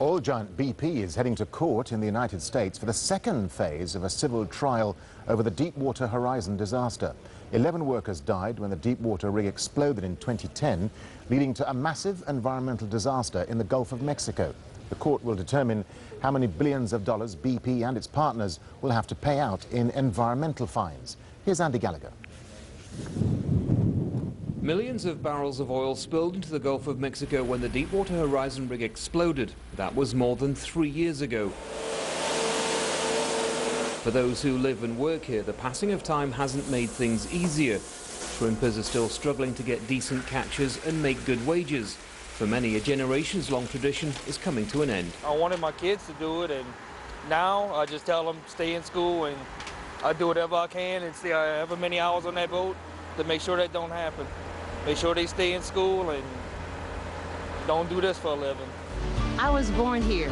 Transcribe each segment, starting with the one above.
Oil giant BP is heading to court in the United States for the second phase of a civil trial over the Deepwater Horizon disaster. 11 workers died when the Deepwater rig exploded in 2010, leading to a massive environmental disaster in the Gulf of Mexico. The court will determine how many billions of dollars BP and its partners will have to pay out in environmental fines. Here's Andy Gallagher. Millions of barrels of oil spilled into the Gulf of Mexico when the Deepwater Horizon rig exploded. That was more than 3 years ago. For those who live and work here, the passing of time hasn't made things easier. Shrimpers are still struggling to get decent catches and make good wages. For many, a generations-long tradition is coming to an end. I wanted my kids to do it, and now I just tell them stay in school, and I do whatever I can and stay however many hours on that boat to make sure that don't happen. Make sure they stay in school and don't do this for a living. I was born here.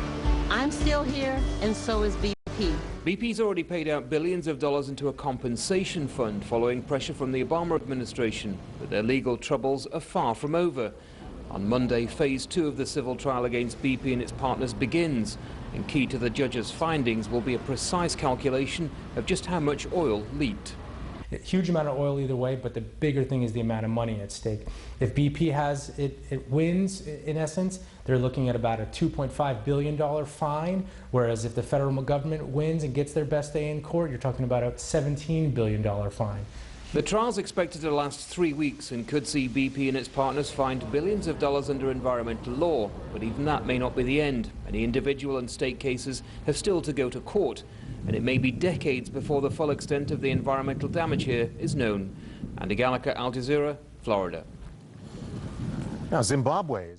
I'm still here, and so is BP. BP's already paid out billions of dollars into a compensation fund following pressure from the Obama administration, but their legal troubles are far from over. On Monday, phase 2 of the civil trial against BP and its partners begins, and key to the judge's findings will be a precise calculation of just how much oil leaked. A huge amount of oil either way, but the bigger thing is the amount of money at stake. If BP has it wins, in essence, they're looking at about a $2.5 billion fine, whereas if the federal government wins and gets their best day in court, you're talking about a $17 billion fine. The trial's expected to last 3 weeks and could see BP and its partners fined billions of dollars under environmental law. But even that may not be the end. Many individual and state cases have still to go to court, and it may be decades before the full extent of the environmental damage here is known. Andy Gallagher, Al Jazeera, Florida. Now, Zimbabwe